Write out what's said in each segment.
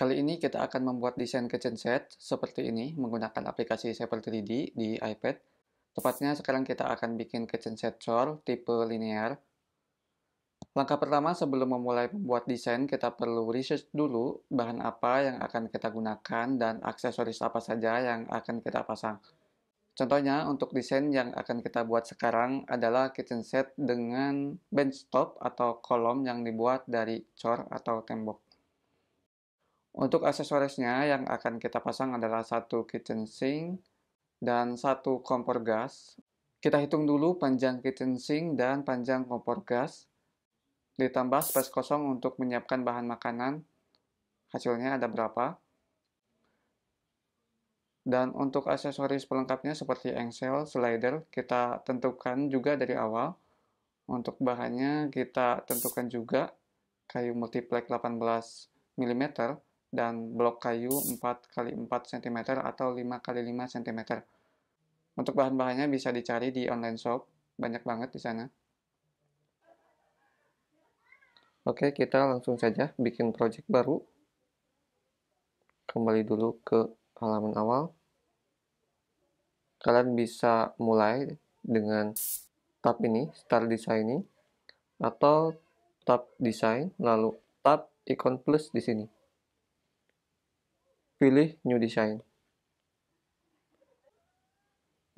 Kali ini kita akan membuat desain kitchen set seperti ini menggunakan aplikasi Shaper 3D di iPad. Tepatnya sekarang kita akan bikin kitchen set chore tipe linear. Langkah pertama sebelum memulai membuat desain, kita perlu research dulu bahan apa yang akan kita gunakan dan aksesoris apa saja yang akan kita pasang. Contohnya untuk desain yang akan kita buat sekarang adalah kitchen set dengan benchtop atau kolom yang dibuat dari chore atau tembok. Untuk aksesorisnya yang akan kita pasang adalah satu kitchen sink dan satu kompor gas. Kita hitung dulu panjang kitchen sink dan panjang kompor gas, ditambah space kosong untuk menyiapkan bahan makanan. Hasilnya ada berapa? Dan untuk aksesoris pelengkapnya seperti engsel, slider, kita tentukan juga dari awal. Untuk bahannya kita tentukan juga kayu multiplex 18 mm dan blok kayu 4x4 cm atau 5x5 cm. Untuk bahan-bahannya bisa dicari di online shop, banyak banget di sana. Oke, kita langsung saja bikin project baru. Kembali dulu ke halaman awal. Kalian bisa mulai dengan tab ini, Start Design ini, atau tab Design, lalu tab ikon plus di sini. Pilih New Design.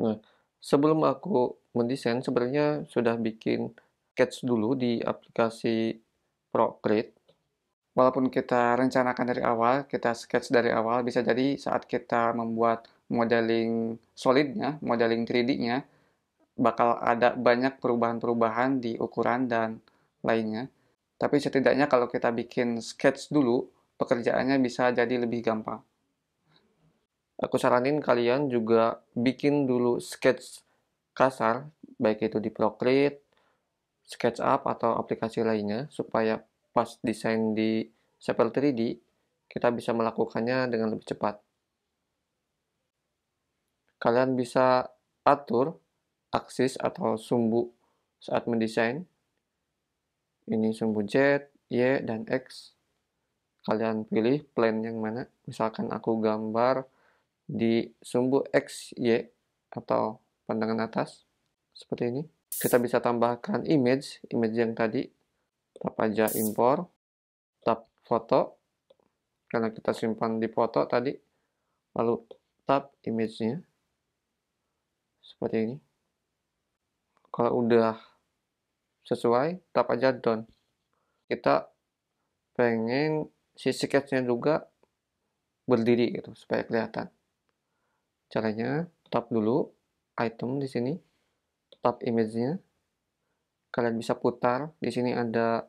Nah, sebelum aku mendesain, sebenarnya sudah bikin sketch dulu di aplikasi Procreate. Walaupun kita rencanakan dari awal, kita sketch dari awal, bisa jadi saat kita membuat modeling solidnya, modeling 3D-nya, bakal ada banyak perubahan-perubahan di ukuran dan lainnya. Tapi setidaknya kalau kita bikin sketch dulu, pekerjaannya bisa jadi lebih gampang. Aku saranin kalian juga bikin dulu sketch kasar, baik itu di Procreate, SketchUp, atau aplikasi lainnya, supaya pas desain di Shaper 3D, kita bisa melakukannya dengan lebih cepat. Kalian bisa atur aksis atau sumbu saat mendesain. Ini sumbu Z, Y, dan X. Kalian pilih plane yang mana. Misalkan aku gambar di sumbu X, Y, atau pandangan atas. Seperti ini. Kita bisa tambahkan image yang tadi. Tap aja impor. Tap foto. Karena kita simpan di foto tadi. Lalu tap image-nya. Seperti ini. Kalau udah sesuai, tap aja done. Kita pengen si sketch-nya juga berdiri gitu supaya kelihatan. Caranya tap dulu item di sini, tap image-nya. Kalian bisa putar. Di sini ada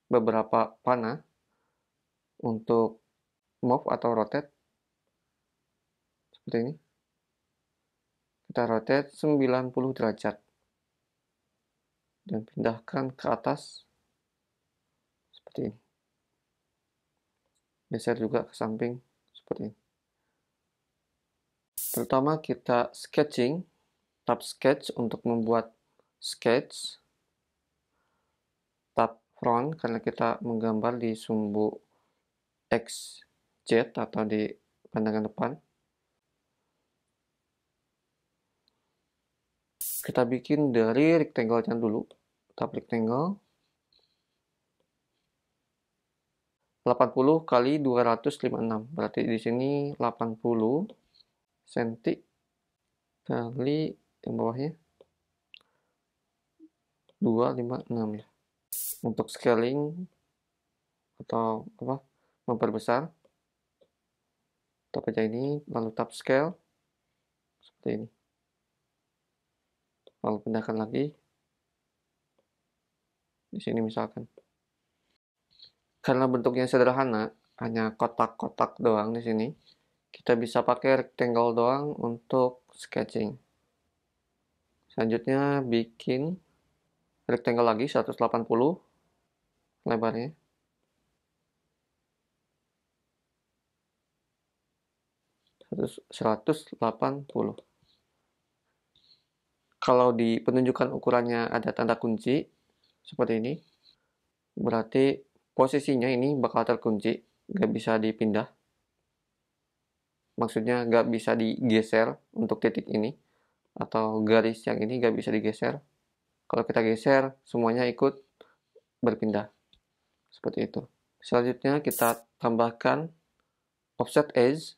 beberapa panah untuk move atau rotate. Seperti ini. Kita rotate 90 derajat. Dan pindahkan ke atas. Seperti ini. Geser juga ke samping. Seperti ini. Pertama kita sketching. Tap sketch untuk membuat sketch. Tap front karena kita menggambar di sumbu X, Z atau di pandangan depan. Kita bikin dari rectangle-nya dulu. Tap rectangle. 80 kali 256. Berarti di sini 80 cm kali yang bawahnya 256 ya. Untuk scaling atau apa? Memperbesar. Tap aja ini, lalu tap scale. Seperti ini. Lalu pindahkan lagi. Di sini misalkan. Karena bentuknya sederhana, hanya kotak-kotak doang di sini. Kita bisa pakai rectangle doang untuk sketching. Selanjutnya bikin rectangle lagi 180 lebarnya. Terus 180. Kalau di penunjukan ukurannya ada tanda kunci seperti ini, berarti posisinya ini bakal terkunci. nggak bisa dipindah. Maksudnya nggak bisa digeser untuk titik ini, atau garis yang ini nggak bisa digeser. Kalau kita geser, semuanya ikut berpindah. Seperti itu. Selanjutnya kita tambahkan offset edge.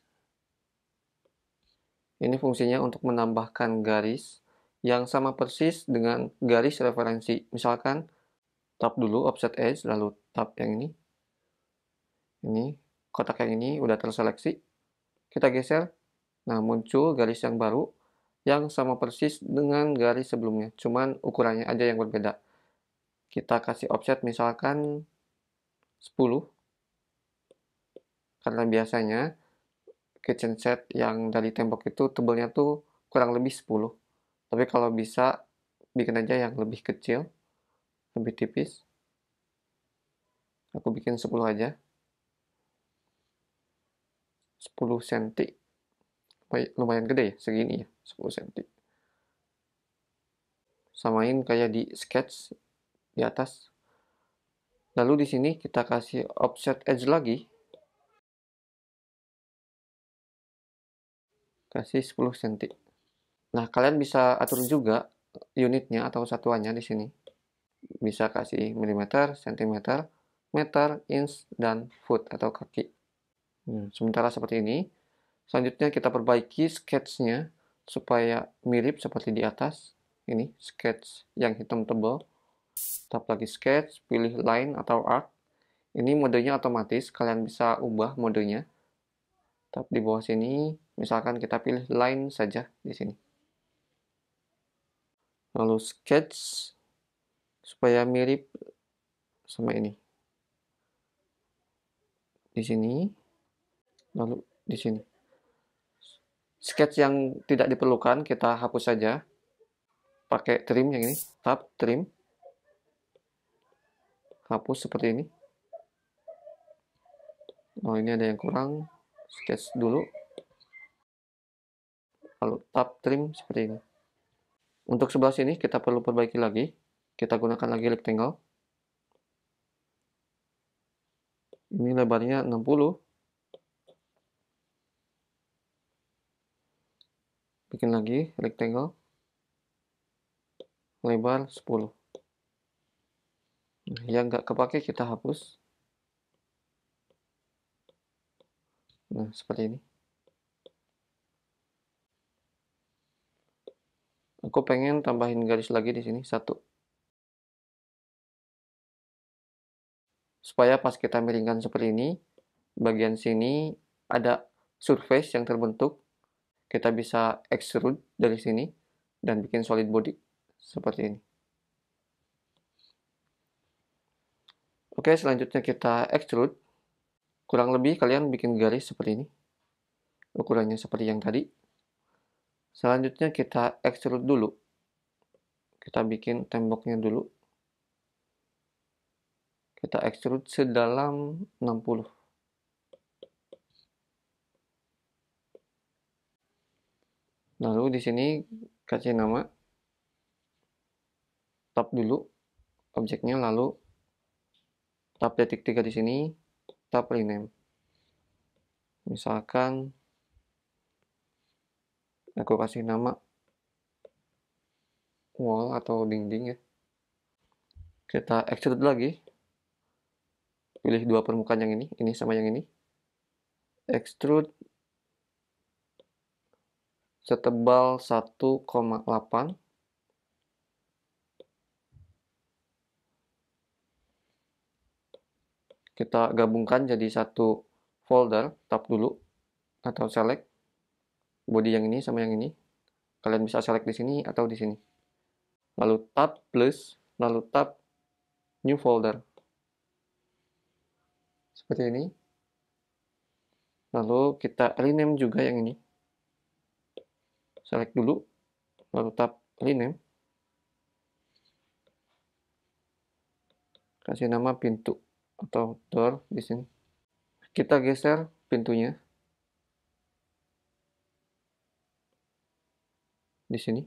Ini fungsinya untuk menambahkan garis yang sama persis dengan garis referensi. Misalkan, tap dulu offset edge, lalu tap yang ini. Ini, kotak yang ini udah terseleksi. Kita geser, nah muncul garis yang baru yang sama persis dengan garis sebelumnya. Cuman ukurannya aja yang berbeda. Kita kasih offset misalkan 10. Karena biasanya kitchen set yang dari tembok itu tebalnya tuh kurang lebih 10. Tapi kalau bisa bikin aja yang lebih kecil, lebih tipis. Aku bikin 10 aja. 10 cm. Lumayan gede ya, segini ya, 10 cm. Samain kayak di sketch di atas. Lalu di sini kita kasih offset edge lagi. Kasih 10 cm. Nah, kalian bisa atur juga unitnya atau satuannya di sini. Bisa kasih milimeter, sentimeter, meter, inch, dan foot atau kaki. Sementara seperti ini. Selanjutnya kita perbaiki sketchnya supaya mirip seperti di atas. Ini sketch yang hitam tebal. Tap lagi sketch, pilih line atau arc. Ini modenya otomatis, kalian bisa ubah modenya. Tap di bawah sini, misalkan kita pilih line saja di sini. Lalu sketch supaya mirip sama ini. Di sini, lalu di sini. Sketch yang tidak diperlukan kita hapus saja. Pakai trim yang ini, tap trim. Hapus seperti ini. Oh, ini ada yang kurang. Sketch dulu. Lalu tap trim seperti ini. Untuk sebelah sini kita perlu perbaiki lagi. Kita gunakan lagi rectangle. Ini lebarnya 60. Bikin lagi rectangle. Lebar 10. Nah, yang nggak kepake kita hapus. Nah, seperti ini. Aku pengen tambahin garis lagi di sini, 1. Supaya pas kita miringkan seperti ini, bagian sini ada surface yang terbentuk. Kita bisa extrude dari sini dan bikin solid body seperti ini. Oke, selanjutnya kita extrude. Kurang lebih kalian bikin garis seperti ini. Ukurannya seperti yang tadi. Selanjutnya kita extrude dulu. Kita bikin temboknya dulu. Kita extrude sedalam 60. Lalu di sini kasih nama. Tap dulu objeknya, lalu tap detik 3 di sini, tap rename. Misalkan aku kasih nama wall atau dinding ya. Kita extrude lagi. Pilih 2 permukaan yang ini sama yang ini. Extrude setebal 1,8. Kita gabungkan jadi satu folder, tap dulu atau select body yang ini sama yang ini. Kalian bisa select di sini atau di sini. Lalu tap plus, lalu tap new folder. Seperti ini. Lalu kita rename juga yang ini. Select dulu, lalu tap rename. Kasih nama pintu atau door di sini. Kita geser pintunya di sini.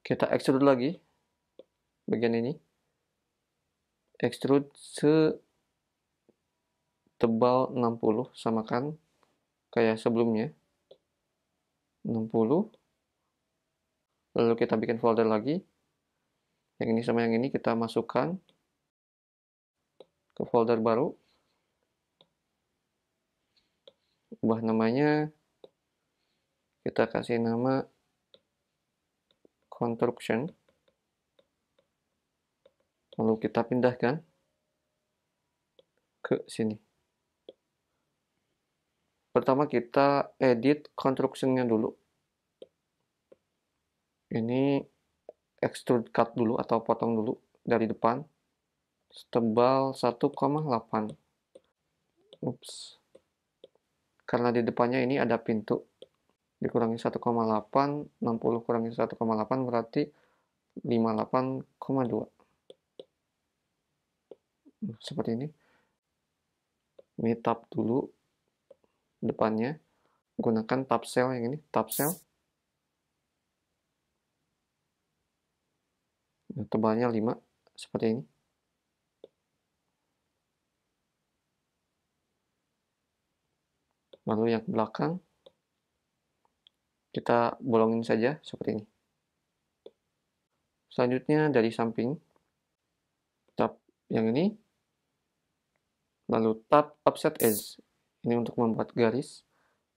Kita extrude lagi bagian ini. Extrude tebal 60, samakan kayak sebelumnya, 60. Lalu kita bikin folder lagi, yang ini sama yang ini kita masukkan ke folder baru, ubah namanya, kita kasih nama construction, lalu kita pindahkan ke sini. Pertama kita edit construction-nya dulu. Ini extrude cut dulu atau potong dulu dari depan, tebal 1,8. Ups. Karena di depannya ini ada pintu, dikurangi 1,8, 60 kurangi 1,8 berarti 58,2. Seperti ini. Ini tab dulu depannya, gunakan tab cell yang ini, tab cell. Nah, tebalnya 5, seperti ini. Lalu yang belakang, kita bolongin saja seperti ini. Selanjutnya dari samping, tab yang ini, lalu tab offset edge. Ini untuk membuat garis,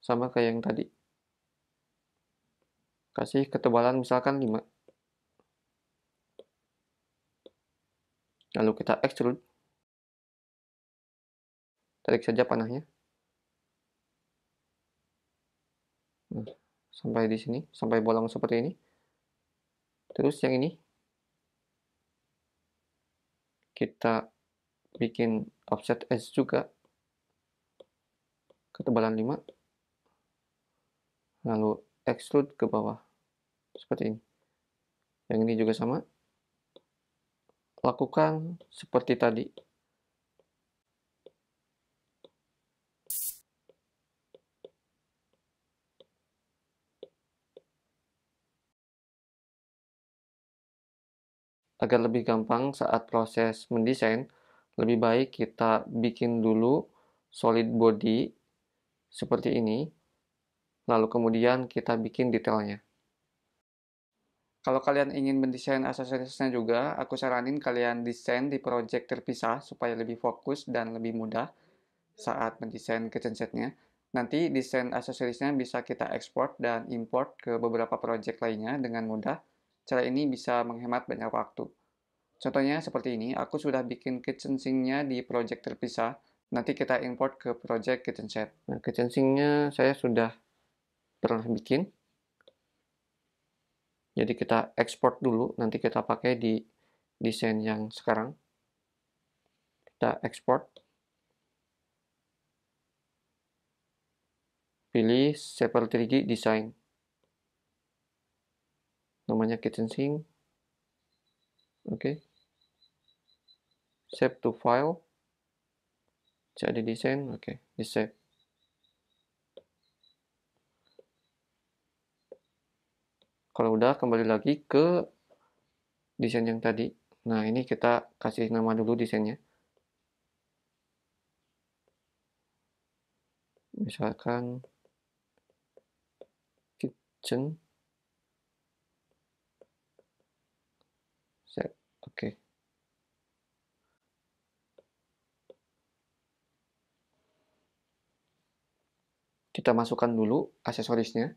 sama kayak yang tadi. Kasih ketebalan misalkan 5. Lalu kita extrude. Tarik saja panahnya. Nah, sampai di sini, sampai bolong seperti ini. Terus yang ini, kita bikin offset edge juga. Ketebalan 5. Lalu extrude ke bawah. Seperti ini. Yang ini juga sama. Lakukan seperti tadi. Agar lebih gampang saat proses mendesain, lebih baik kita bikin dulu solid body seperti ini, lalu kemudian kita bikin detailnya. Kalau kalian ingin mendesain aksesorisnya juga, aku saranin kalian desain di project terpisah supaya lebih fokus dan lebih mudah saat mendesain kitchen setnya. Nanti desain aksesorisnya bisa kita ekspor dan import ke beberapa project lainnya dengan mudah. Cara ini bisa menghemat banyak waktu. Contohnya seperti ini, aku sudah bikin kitchen sink-nya di project terpisah. Nanti kita import ke project kitchen set. Nah, kitchen sink-nya saya sudah pernah bikin. Jadi kita ekspor dulu, nanti kita pakai di desain yang sekarang. Kita ekspor. Pilih Shaper 3D Design. Namanya kitchen sink. Oke. Save to file. Jadi desain, oke, di save. Kalau udah, kembali lagi ke desain yang tadi. Nah, ini kita kasih nama dulu desainnya. Misalkan kitchen set. Oke. Kita masukkan dulu aksesorisnya.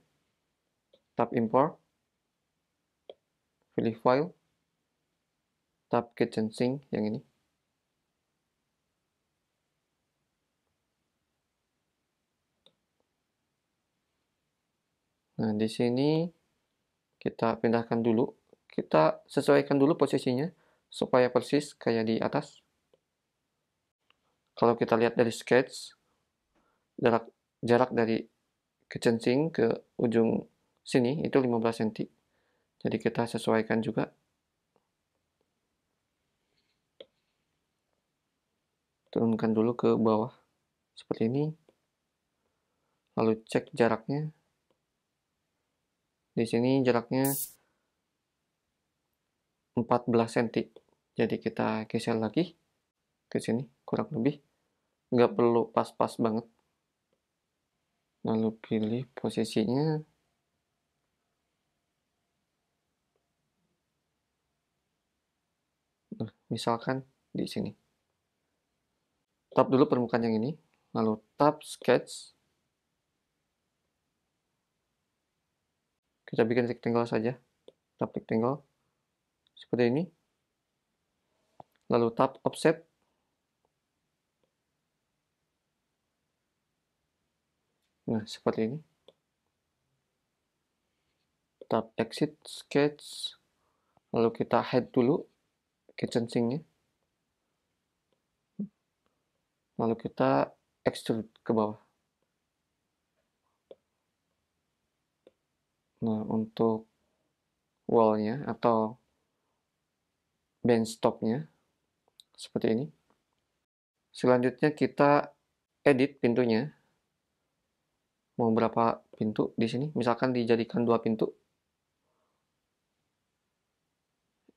Tab import. Pilih file. Tab kitchen sink yang ini. Nah, di sini kita pindahkan dulu. Kita sesuaikan dulu posisinya supaya persis kayak di atas. Kalau kita lihat dari sketch, jarak dari kitchen sink ke ujung sini itu 15 cm. Jadi kita sesuaikan juga. Turunkan dulu ke bawah seperti ini. Lalu cek jaraknya. Di sini jaraknya 14 cm. Jadi kita geser lagi ke sini kurang lebih. nggak perlu pas-pas banget. Lalu pilih posisinya. Nah, misalkan di sini. Tap dulu permukaan yang ini, lalu tap sketch. Kita bikin rectangle saja. Tap rectangle seperti ini. Lalu tap offset. Nah, seperti ini. Tap exit sketch. Lalu kita hide dulu kitchen sink-nya. Lalu kita extrude ke bawah. Nah, untuk wall-nya atau bench top-nya seperti ini. Selanjutnya kita edit pintunya. Mau berapa pintu di sini? Misalkan dijadikan 2 pintu.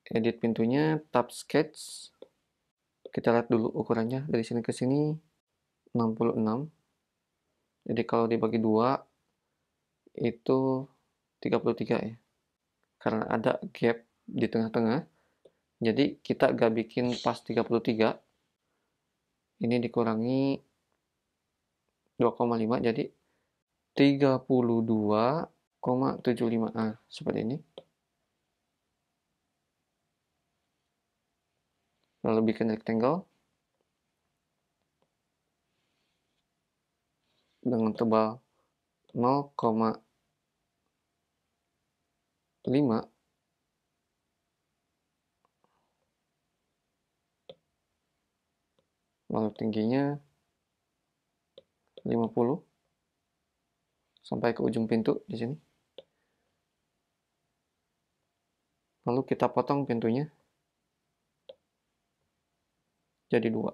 Edit pintunya, tap sketch. Kita lihat dulu ukurannya dari sini ke sini 66. Jadi kalau dibagi 2 itu 33 ya. Karena ada gap di tengah-tengah. Jadi kita gak bikin pas 33. Ini dikurangi 2,5 jadi 32,75. Seperti ini. Lalu bikin rectangle dengan tebal 0,5. Lalu tingginya 50 sampai ke ujung pintu di sini. Lalu kita potong pintunya jadi 2.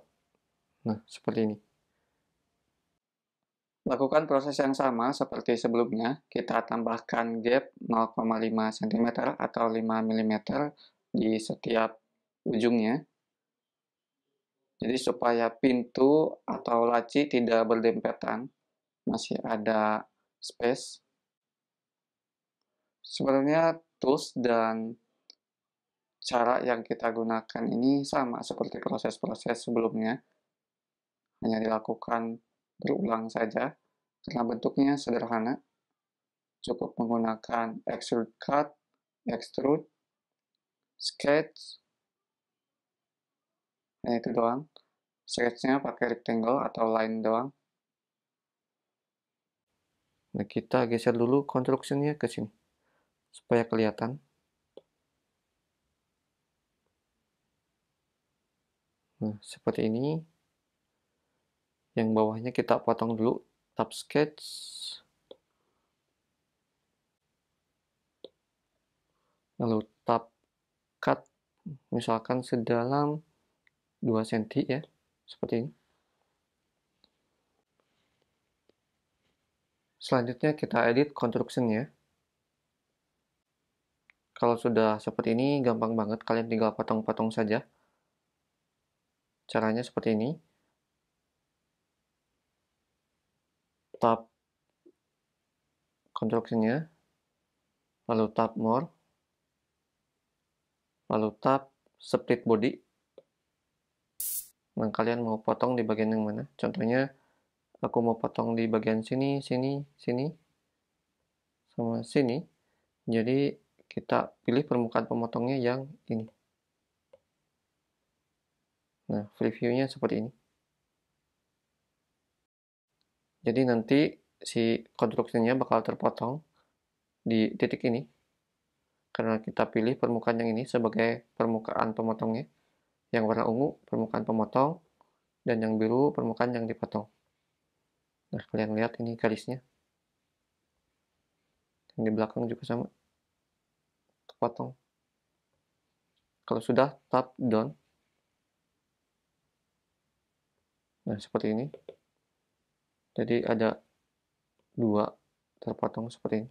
Nah, seperti ini. Lakukan proses yang sama seperti sebelumnya. Kita tambahkan gap 0,5 cm atau 5 mm di setiap ujungnya. Jadi supaya pintu atau laci tidak berdempetan, masih ada space. Sebenarnya tools dan cara yang kita gunakan ini sama seperti proses-proses sebelumnya. Hanya dilakukan berulang saja, karena bentuknya sederhana. Cukup menggunakan extrude cut, extrude, sketch, hanya itu doang. Sketchnya pakai rectangle atau line doang. Nah, kita geser dulu construction-nya ke sini, supaya kelihatan. Nah, seperti ini. Yang bawahnya kita potong dulu, tap sketch. Lalu tap cut, misalkan sedalam 2 cm ya, seperti ini. Selanjutnya kita edit construction-nya. Kalau sudah seperti ini, gampang banget, kalian tinggal potong-potong saja. Caranya seperti ini. Tap construction-nya, lalu tap more, lalu tap split body. Nah, kalian mau potong di bagian yang mana? Contohnya, aku mau potong di bagian sini, sini, sini, sama sini. Jadi, kita pilih permukaan pemotongnya yang ini. Nah, preview-nya seperti ini. Jadi nanti si konstruksinya bakal terpotong di titik ini. Karena kita pilih permukaan yang ini sebagai permukaan pemotongnya. Yang warna ungu permukaan pemotong, dan yang biru permukaan yang dipotong. Nah, kalian lihat ini garisnya. Yang di belakang juga sama. Terpotong. Kalau sudah, tap down. Nah, seperti ini. Jadi ada 2 terpotong seperti ini.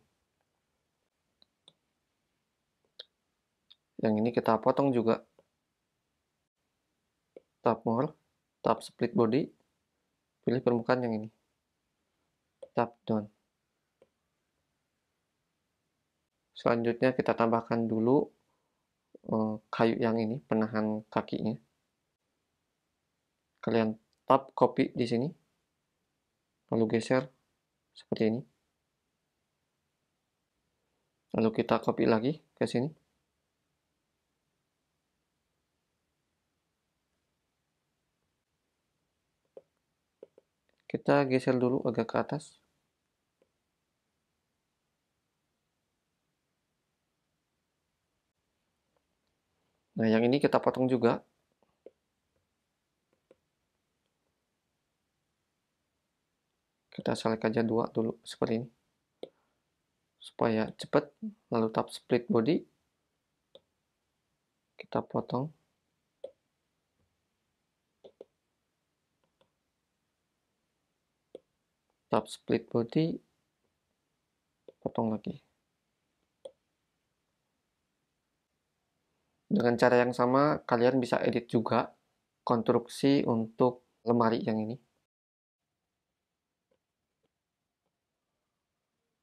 Yang ini kita potong juga. Tap more, tap split body, pilih permukaan yang ini, tap down. Selanjutnya kita tambahkan dulu kayu yang ini, penahan kakinya. Kalian tap copy di sini, lalu geser seperti ini. Lalu kita copy lagi ke sini. Kita geser dulu agak ke atas. Nah, yang ini kita potong juga. Kita select aja 2 dulu, seperti ini. Supaya cepat, lalu tap split body. Kita potong. Tap split body, potong lagi. Dengan cara yang sama, kalian bisa edit juga konstruksi untuk lemari yang ini.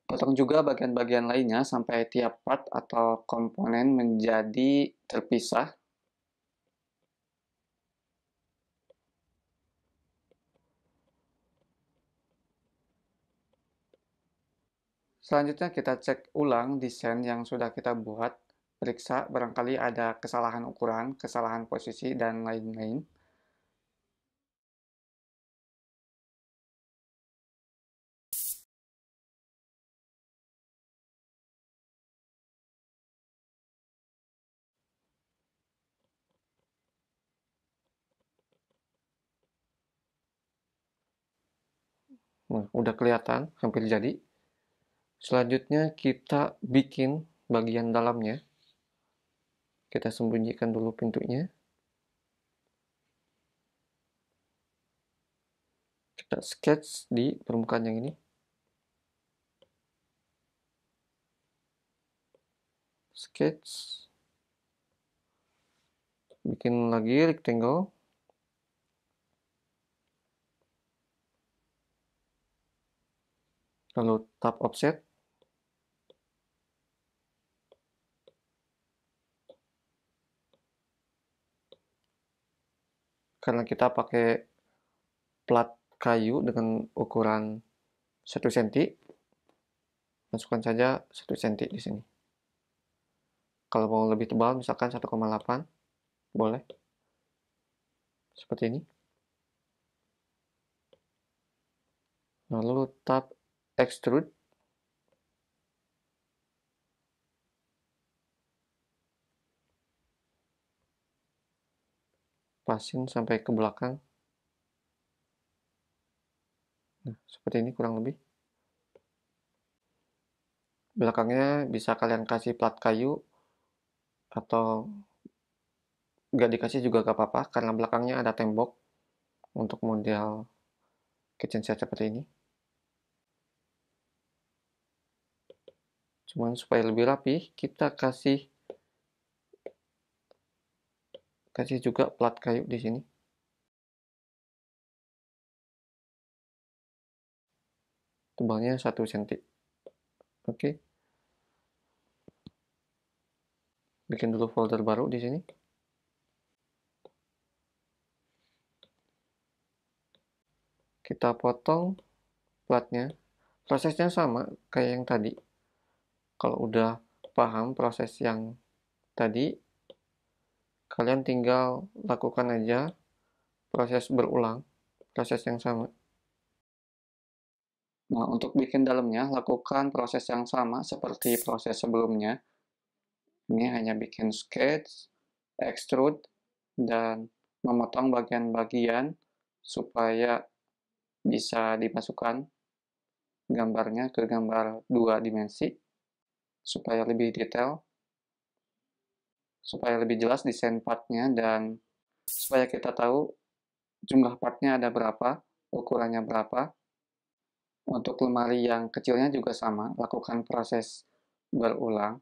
Potong juga bagian-bagian lainnya sampai tiap part atau komponen menjadi terpisah. Selanjutnya kita cek ulang desain yang sudah kita buat. Periksa barangkali ada kesalahan ukuran, kesalahan posisi, dan lain-lain. Nah, udah kelihatan, hampir jadi. Selanjutnya kita bikin bagian dalamnya. Kita sembunyikan dulu pintunya. Kita sketch di permukaan yang ini. Sketch. Bikin lagi rectangle. Lalu tap offset. Karena kita pakai plat kayu dengan ukuran 1 cm, masukkan saja 1 cm di sini. Kalau mau lebih tebal, misalkan 1,8, boleh. Seperti ini. Lalu tap extrude. Pasin sampai ke belakang. Nah, seperti ini kurang lebih. Belakangnya bisa kalian kasih plat kayu atau nggak dikasih juga gak apa-apa karena belakangnya ada tembok untuk model kitchen set seperti ini. Cuman supaya lebih rapi, kita kasih juga plat kayu di sini. Tebalnya 1 cm. Oke. Bikin dulu folder baru di sini. Kita potong platnya. Prosesnya sama kayak yang tadi. Kalau udah paham proses yang tadi, kalian tinggal lakukan aja proses berulang, proses yang sama. Nah, untuk bikin dalamnya, lakukan proses yang sama seperti proses sebelumnya. Ini hanya bikin sketch, extrude, dan memotong bagian-bagian supaya bisa dimasukkan gambarnya ke gambar 2 dimensi, supaya lebih detail, supaya lebih jelas desain partnya, dan supaya kita tahu jumlah partnya ada berapa, ukurannya berapa. Untuk lemari yang kecilnya juga sama, lakukan proses berulang,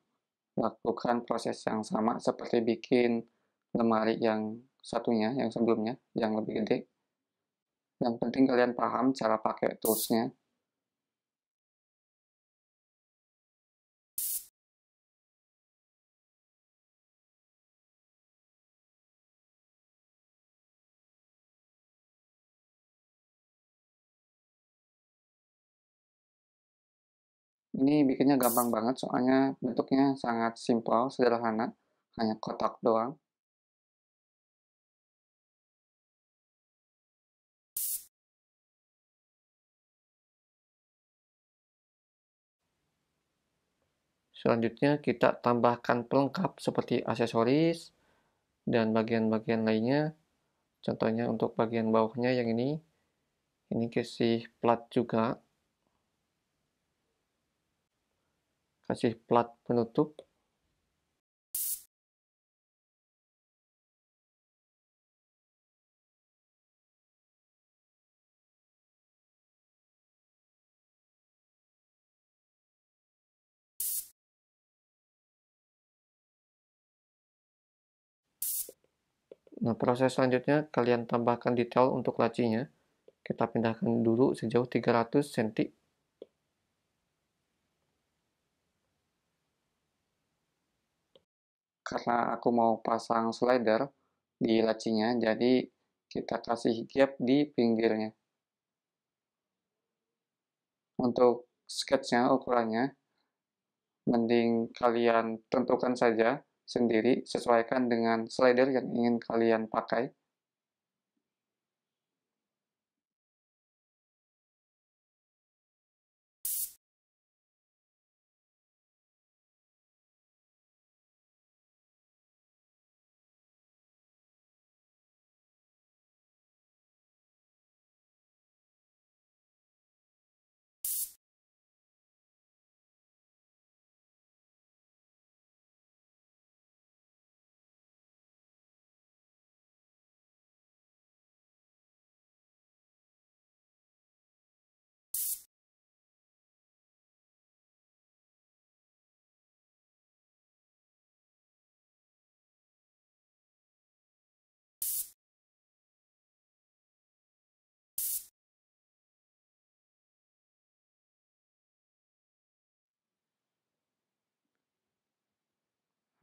lakukan proses yang sama seperti bikin lemari yang satunya, yang sebelumnya, yang lebih gede. Yang penting kalian paham cara pakai toolsnya. Ini bikinnya gampang banget soalnya bentuknya sangat simpel, sederhana, hanya kotak doang. Selanjutnya kita tambahkan pelengkap seperti aksesoris dan bagian-bagian lainnya. Contohnya untuk bagian bawahnya yang ini kasih plat juga, kasih plat penutup. Nah, proses selanjutnya kalian tambahkan detail untuk lacinya. Kita pindahkan dulu sejauh 300 cm. Karena aku mau pasang slider di lacinya, jadi kita kasih gap di pinggirnya. Untuk sketchnya ukurannya, mending kalian tentukan saja sendiri, sesuaikan dengan slider yang ingin kalian pakai.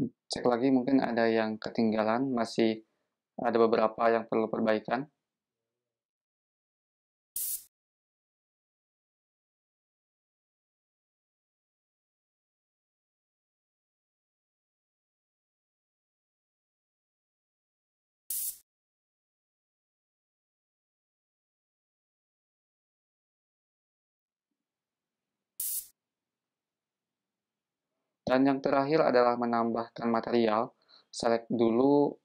Cek lagi mungkin ada yang ketinggalan, masih ada beberapa yang perlu perbaikan. Dan yang terakhir adalah menambahkan material. Select dulu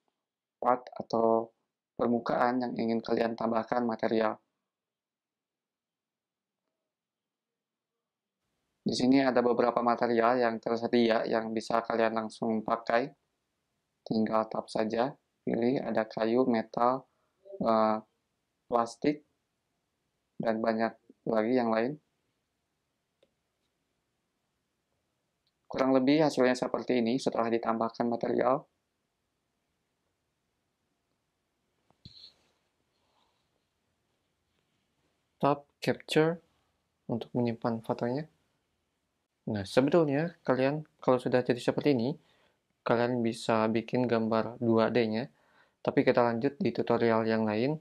part atau permukaan yang ingin kalian tambahkan material. Di sini ada beberapa material yang tersedia yang bisa kalian langsung pakai. Tinggal tap saja, pilih ada kayu, metal, plastik, dan banyak lagi yang lain. Kurang lebih hasilnya seperti ini setelah ditambahkan material. Tap capture untuk menyimpan fotonya. Nah, sebetulnya kalian kalau sudah jadi seperti ini, kalian bisa bikin gambar 2D-nya, tapi kita lanjut di tutorial yang lain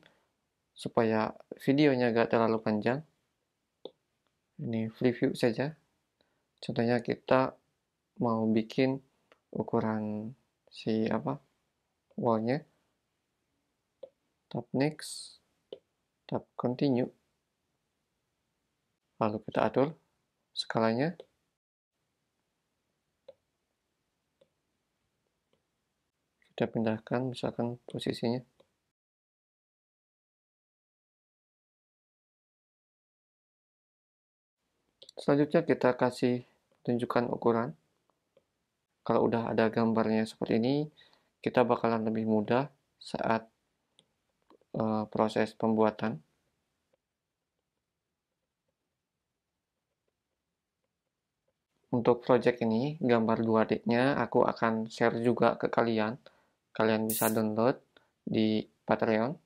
supaya videonya gak terlalu panjang. Ini preview saja. Contohnya kita mau bikin ukuran si wallnya. Tap next, tap continue, lalu kita atur skalanya. Kita pindahkan misalkan posisinya. Selanjutnya kita kasih tunjukkan ukuran. Kalau udah ada gambarnya seperti ini, kita bakalan lebih mudah saat proses pembuatan. Untuk project ini, gambar 2D-nya aku akan share juga ke kalian. Kalian bisa download di Patreon.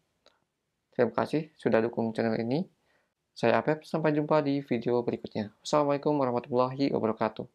Terima kasih sudah dukung channel ini. Saya Apep, sampai jumpa di video berikutnya. Wassalamualaikum warahmatullahi wabarakatuh.